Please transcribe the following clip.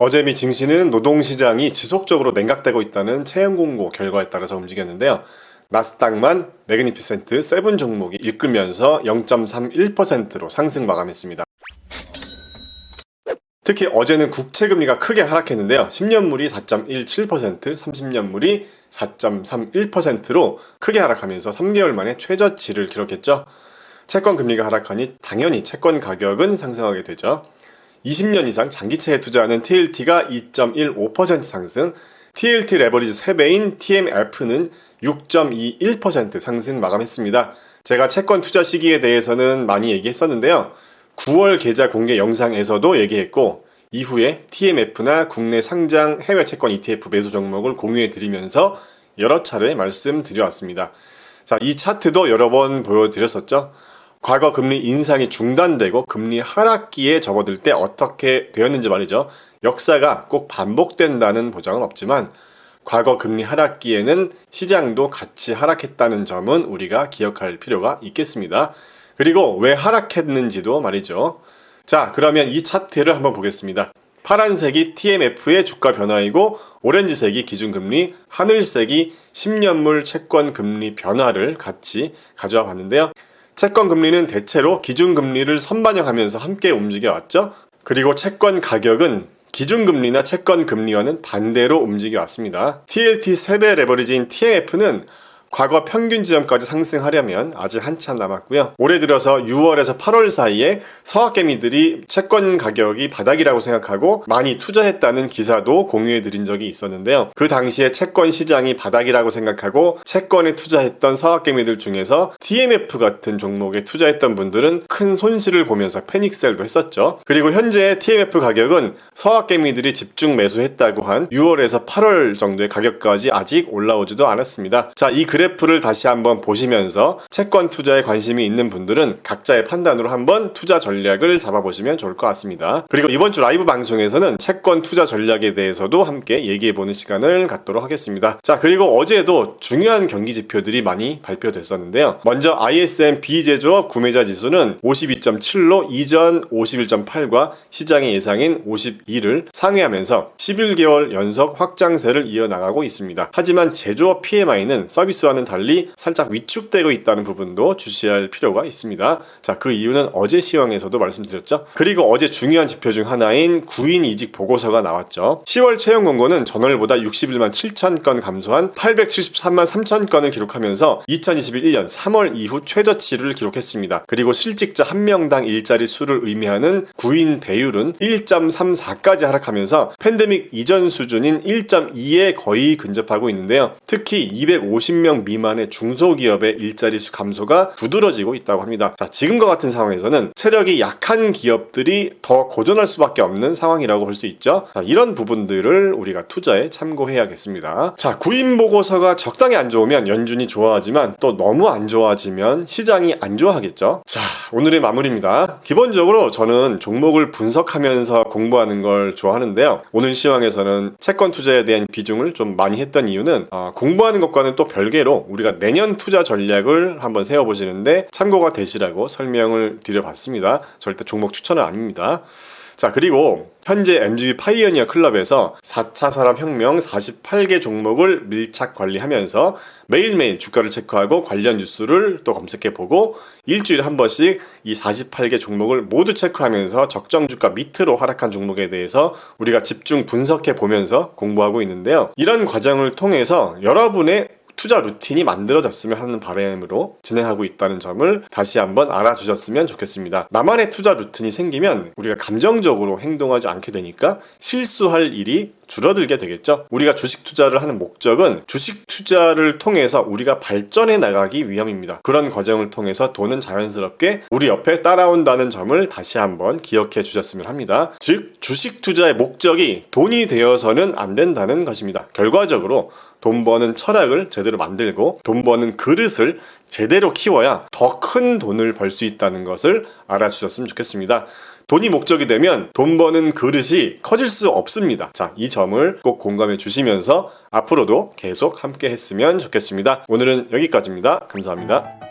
어제 미 증시는 노동시장이 지속적으로 냉각되고 있다는 채용 공고 결과에 따라서 움직였는데요. 나스닥만 매그니피센트 7 종목이 일끌면서 0.31%로 상승 마감했습니다. 특히 어제는 국채금리가 크게 하락했는데요. 10년물이 4.17%, 30년물이 4.31%로 크게 하락하면서 3개월 만에 최저치를 기록했죠. 채권 금리가 하락하니 당연히 채권 가격은 상승하게 되죠. 20년 이상 장기채에 투자하는 TLT가 2.15% 상승, TLT 레버리지 3배인 TMF는 6.21% 상승 마감했습니다. 제가 채권 투자 시기에 대해서는 많이 얘기했었는데요. 9월 계좌 공개 영상에서도 얘기했고, 이후에 TMF나 국내 상장 해외 채권 ETF 매수 종목을 공유해 드리면서 여러 차례 말씀드려왔습니다. 자, 이 차트도 여러 번 보여드렸었죠. 과거 금리 인상이 중단되고 금리 하락기에 접어들 때 어떻게 되었는지 말이죠. 역사가 꼭 반복된다는 보장은 없지만 과거 금리 하락기에는 시장도 같이 하락했다는 점은 우리가 기억할 필요가 있겠습니다. 그리고 왜 하락했는지도 말이죠. 자, 그러면 이 차트를 한번 보겠습니다. 파란색이 TMF의 주가 변화이고 오렌지색이 기준금리, 하늘색이 10년물 채권 금리 변화를 같이 가져와 봤는데요. 채권 금리는 대체로 기준금리를 선반영하면서 함께 움직여 왔죠. 그리고 채권 가격은 기준금리나 채권 금리와는 반대로 움직여 왔습니다. TLT 3배 레버리지인 TMF는 과거 평균 지점까지 상승하려면 아직 한참 남았고요. 올해 들어서 6월에서 8월 사이에 서학개미들이 채권 가격이 바닥이라고 생각하고 많이 투자했다는 기사도 공유해 드린 적이 있었는데요. 그 당시에 채권 시장이 바닥이라고 생각하고 채권에 투자했던 서학개미들 중에서 TMF 같은 종목에 투자했던 분들은 큰 손실을 보면서 패닉셀도 했었죠. 그리고 현재 TMF 가격은 서학개미들이 집중 매수했다고 한 6월에서 8월 정도의 가격까지 아직 올라오지도 않았습니다. 자, 이 그래프를 다시 한번 보시면서 채권 투자에 관심이 있는 분들은 각자의 판단으로 한번 투자 전략을 잡아보시면 좋을 것 같습니다. 그리고 이번 주 라이브 방송에서는 채권 투자 전략에 대해서도 함께 얘기해보는 시간을 갖도록 하겠습니다. 자, 그리고 어제도 중요한 경기 지표들이 많이 발표됐었는데요. 먼저 ISM 비제조업 구매자 지수는 52.7로 이전 51.8과 시장의 예상인 52를 상회하면서 11개월 연속 확장세를 이어나가고 있습니다. 하지만 제조업 PMI는 서비스 와는 달리 살짝 위축되고 있다는 부분도 주시할 필요가 있습니다. 자, 그 이유는 어제 시황에서도 말씀드렸죠. 그리고 어제 중요한 지표 중 하나인 구인 이직 보고서가 나왔죠. 10월 채용 공고는 전월보다 61만 7천 건 감소한 873만 3천 건을 기록하면서 2021년 3월 이후 최저치를 기록했습니다. 그리고 실직자 1명당 일자리 수를 의미하는 구인 배율은 1.34까지 하락하면서 팬데믹 이전 수준인 1.2에 거의 근접하고 있는데요. 특히 250명 미만의 중소기업의 일자리 수 감소가 두드러지고 있다고 합니다. 자, 지금과 같은 상황에서는 체력이 약한 기업들이 더 고전할 수밖에 없는 상황이라고 볼 수 있죠. 자, 이런 부분들을 우리가 투자에 참고해야겠습니다. 자, 구인 보고서가 적당히 안 좋으면 연준이 좋아하지만 또 너무 안 좋아지면 시장이 안 좋아하겠죠. 자, 오늘의 마무리입니다. 기본적으로 저는 종목을 분석하면서 공부하는 걸 좋아하는데요. 오늘 시황에서는 채권 투자에 대한 비중을 좀 많이 했던 이유는 공부하는 것과는 또 별개로 우리가 내년 투자 전략을 한번 세워보시는데 참고가 되시라고 설명을 드려봤습니다. 절대 종목 추천은 아닙니다. 자, 그리고 현재 MGB 파이어니어 클럽에서 4차 산업혁명 48개 종목을 밀착 관리하면서 매일매일 주가를 체크하고 관련 뉴스를 또 검색해보고 일주일에 한 번씩 이 48개 종목을 모두 체크하면서 적정 주가 밑으로 하락한 종목에 대해서 우리가 집중 분석해보면서 공부하고 있는데요. 이런 과정을 통해서 여러분의 투자 루틴이 만들어졌으면 하는 바람으로 진행하고 있다는 점을 다시 한번 알아주셨으면 좋겠습니다. 나만의 투자 루틴이 생기면 우리가 감정적으로 행동하지 않게 되니까 실수할 일이 줄어들게 되겠죠. 우리가 주식 투자를 하는 목적은 주식 투자를 통해서 우리가 발전해 나가기 위함입니다. 그런 과정을 통해서 돈은 자연스럽게 우리 옆에 따라온다는 점을 다시 한번 기억해 주셨으면 합니다. 즉, 주식 투자의 목적이 돈이 되어서는 안 된다는 것입니다. 결과적으로 돈 버는 철학을 제대로 만들고 돈 버는 그릇을 제대로 키워야 더 큰 돈을 벌 수 있다는 것을 알아주셨으면 좋겠습니다. 돈이 목적이 되면 돈 버는 그릇이 커질 수 없습니다. 자, 이 점을 꼭 공감해 주시면서 앞으로도 계속 함께 했으면 좋겠습니다. 오늘은 여기까지입니다. 감사합니다.